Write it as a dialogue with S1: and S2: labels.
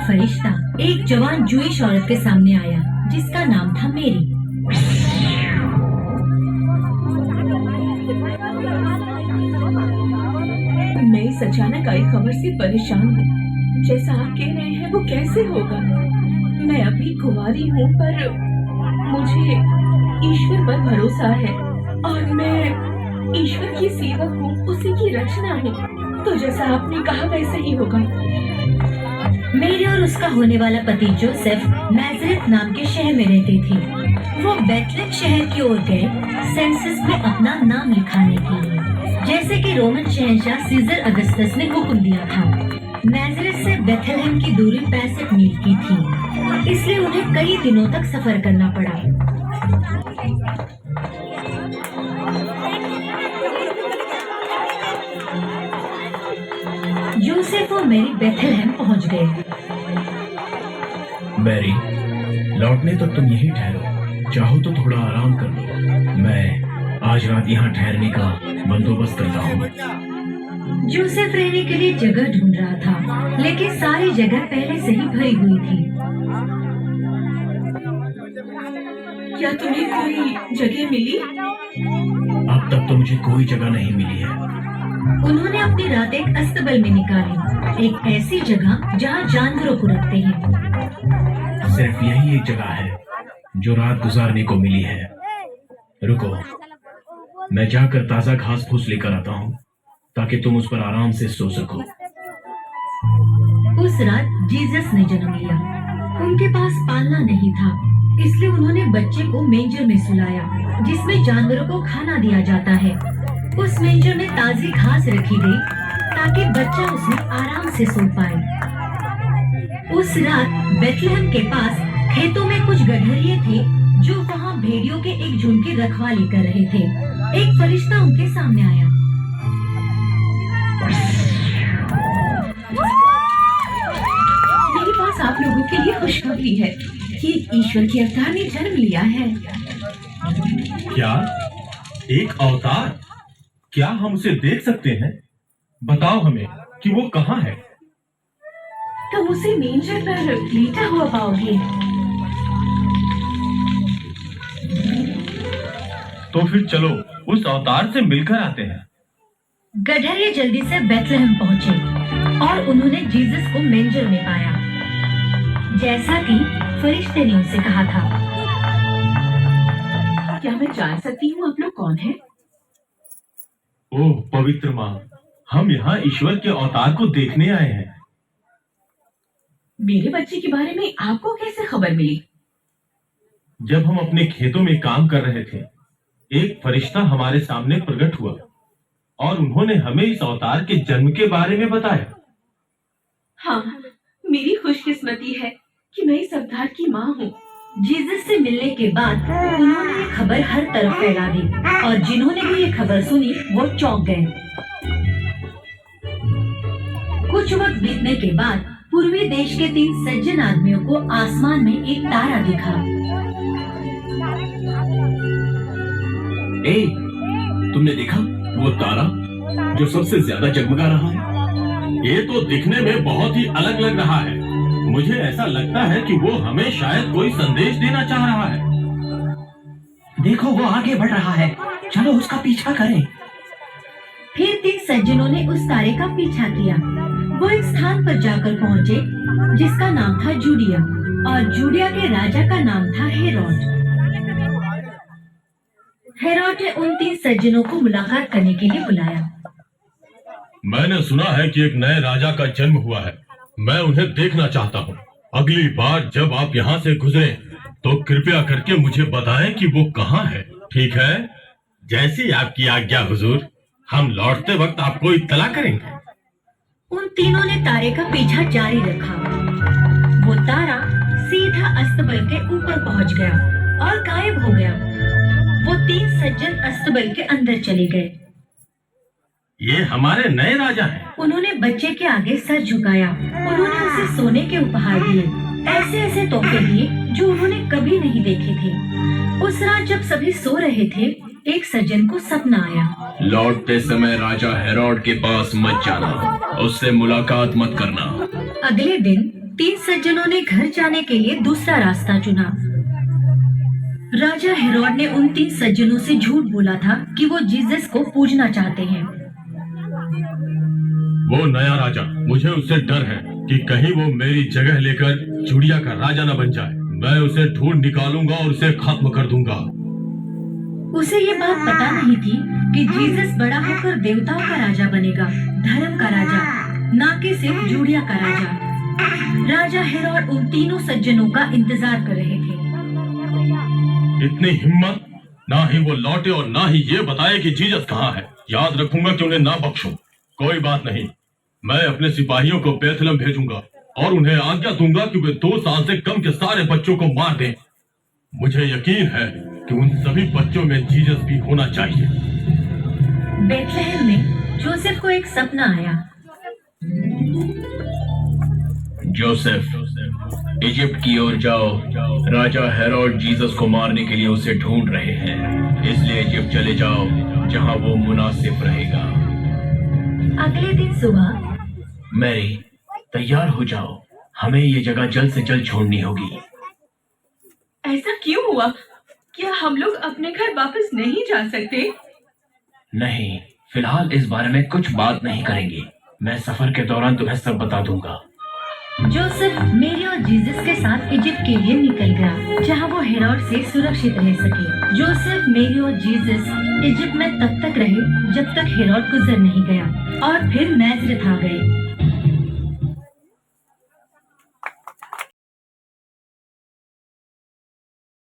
S1: फरिश्ता एक जवान जूइश औरत के सामने आया जिसका नाम था मेरी।
S2: मैं इस अचानक आई खबर से परेशान हूँ। जैसा आप कह रहे हैं वो कैसे होगा। मैं अभी कुंवारी हूँ पर मुझे ईश्वर पर भरोसा है और मैं ईश्वर की सेवक हूँ, उसी की रचना हूँ। तो जैसा आपने कहा वैसे ही होगा।
S1: मेरी और उसका होने वाला पति जोसेफ नाज़रेथ नाम के शहर में रहते थे। वो बेथलेहम शहर की ओर गए सेंसस में अपना नाम लिखाने के लिए, जैसे कि रोमन शहंशाह सीजर अगस्टस ने हुक्म दिया था। नाज़रेथ से बेथलेहम की दूरी 65 मील की थी, इसलिए उन्हें कई दिनों तक सफर करना पड़ा। जोसेफ और मैरी बेथलेहम पहुंच गए।
S3: मैरी, लौटने तक तुम यहीं ठहरो, चाहो तो थोड़ा आराम कर लो। मैं आज रात यहाँ ठहरने का बंदोबस्त करता हूँ।
S1: जोसेफ रहने के लिए जगह ढूंढ रहा था, लेकिन सारी जगह पहले से ही भरी हुई थी।
S2: क्या तुम्हें कोई जगह मिली?
S3: अब तक तो मुझे कोई जगह नहीं मिली है।
S1: उन्होंने अपनी रात एक अस्तबल में निकाली, एक ऐसी जगह जहाँ जानवरों को रखते हैं।
S3: सिर्फ यही एक जगह है जो रात गुजारने को मिली है। रुको, मैं जाकर ताजा घास फूस लेकर आता हूँ ताकि तुम उस पर आराम से सो सको।
S1: उस रात जीसस ने जन्म लिया। उनके पास पालना नहीं था, इसलिए उन्होंने बच्चे को मेंजर में सुलाया, जिसमें जानवरों को खाना दिया जाता है। उस मेंजर में ताजी घास रखी गई ताकि बच्चा उसमें आराम से सो पाए। उस रात बेथलेहम के पास खेतों में कुछ गधरिये थे जो वहाँ भेड़ियों के एक झुंड की रखवाली कर रहे थे। एक फरिश्ता उनके सामने आया।
S2: मेरे पास आप लोगों के लिए खुशखबरी है कि ईश्वर के अवतार ने जन्म लिया है।
S4: क्या? एक अवतार? क्या हम उसे देख सकते हैं? बताओ हमें कि वो कहाँ है।
S2: तुम उसे मेंजर पर लेटा हुआ पाओगे।
S4: तो फिर चलो उस अवतार से मिलकर आते हैं।
S1: गधरिये जल्दी से बेथलेहम पहुंचे और उन्होंने जीसस को मेंजर में पाया, जैसा कि फरिश्ते ने उनसे कहा था।
S2: क्या मैं जान सकती हूँ आप लोग कौन हैं?
S4: ओह पवित्र माँ, हम यहाँ ईश्वर के अवतार को देखने आए हैं।
S2: मेरे बच्चे के बारे में आपको कैसे खबर मिली?
S4: जब हम अपने खेतों में काम कर रहे थे, एक फरिश्ता हमारे सामने प्रकट हुआ और उन्होंने हमें इस अवतार के जन्म के बारे में बताया।
S2: हाँ, मेरी खुशकिस्मती है कि मैं इस अवतार की माँ हूँ।
S1: जीसस से मिलने के बाद उन्होंने ये खबर हर तरफ फैला दी और जिन्होंने भी ये खबर सुनी वो चौंक गए। कुछ वक्त बीतने के बाद पूर्वी देश के 3 सज्जन आदमियों को आसमान में एक तारा दिखा।
S3: ए, तुमने देखा वो तारा जो सबसे ज्यादा जगमगा रहा है?
S4: ये तो दिखने में बहुत ही अलग लग रहा है। मुझे ऐसा लगता है कि वो हमें शायद कोई संदेश देना चाह रहा है।
S5: देखो वो आगे बढ़ रहा है, चलो उसका पीछा करें।
S1: फिर 3 सज्जनों ने उस तारे का पीछा किया। वो एक स्थान पर जाकर पहुँचे जिसका नाम था जूडिया और जूडिया के राजा का नाम था हेरोद। हेरोद ने उन 3 सज्जनों को मुलाकात करने के लिए बुलाया।
S4: मैंने सुना है कि एक नए राजा का जन्म हुआ है। मैं उन्हें देखना चाहता हूँ। अगली बार जब आप यहाँ से गुजरें तो कृपया करके मुझे बताएं कि वो कहाँ है। ठीक है? जैसी आपकी आज्ञा हुजूर। हम लौटते वक्त आपको इत्तला करेंगे।
S1: उन तीनों ने तारे का पीछा जारी रखा। वो तारा सीधा अस्तबल के ऊपर पहुंच गया और गायब हो गया। वो 3 सज्जन अस्तबल के अंदर चले गए।
S4: ये हमारे नए राजा हैं।
S1: उन्होंने बच्चे के आगे सर झुकाया। उन्होंने उसे सोने के उपहार दिए, ऐसे ऐसे तोहफे दिए जो उन्होंने कभी नहीं देखे थे। उस रात जब सभी सो रहे थे, एक सज्जन को सपना आया।
S3: लौटते समय राजा हेरोड के पास मत जाना, उससे मुलाकात मत करना।
S1: अगले दिन तीन सज्जनों ने घर जाने के लिए दूसरा रास्ता चुना। राजा हेरोड ने उन तीन सज्जनों से झूठ बोला था कि वो जीसस को पूजना चाहते हैं।
S4: वो नया राजा, मुझे उससे डर है कि कहीं वो मेरी जगह लेकर जुड़िया का राजा न बन जाए। मैं उसे ढूंढ निकालूंगा और उसे खत्म कर दूंगा।
S1: उसे ये बात पता नहीं थी कि जीसस बड़ा होकर देवताओं का राजा बनेगा, धर्म का राजा, ना कि सिर्फ जूडिया का राजा। राजा हेरोड उन तीनों सज्जनों का इंतजार कर रहे थे।
S4: इतनी हिम्मत! ना ही वो लौटे और ना ही ये बताए कि जीसस कहाँ है। याद रखूंगा कि उन्हें ना बख्शूं। कोई बात नहीं, मैं अपने सिपाहियों को बेथलेहम भेजूंगा और उन्हें आज्ञा दूंगा कि वे 2 साल से कम के सारे बच्चों को मार दें। मुझे यकीन है कि उन सभी बच्चों में जीसस भी होना चाहिए।
S1: बेथलेहम में जोसेफ को एक सपना आया।
S3: जोसेफ, इजिप्ट की ओर जाओ। राजा हेरोड जीसस को मारने के लिए उसे ढूंढ रहे हैं, इसलिए इजिप्ट चले जाओ जहां वो मुनासिब रहेगा।
S1: अगले दिन सुबह
S3: मैरी, तैयार हो जाओ, हमें ये जगह जल्द से जल्द छोड़नी होगी।
S2: ऐसा क्यों हुआ? क्या हम लोग अपने घर वापस नहीं जा सकते?
S3: नहीं, फिलहाल इस बारे में कुछ बात नहीं करेंगे। मैं सफर के दौरान तुम्हें सब बता दूंगा।
S1: जोसेफ मेरी और जीसस के साथ इजिप्ट के लिए निकल गया, जहां वो हेरोड से सुरक्षित रह सके। जोसेफ, मेरी और जीसस इजिप्ट में तब तक रहे जब तक हेरोड गुजर नहीं गया, और फिर नाज़रेथ आ गए।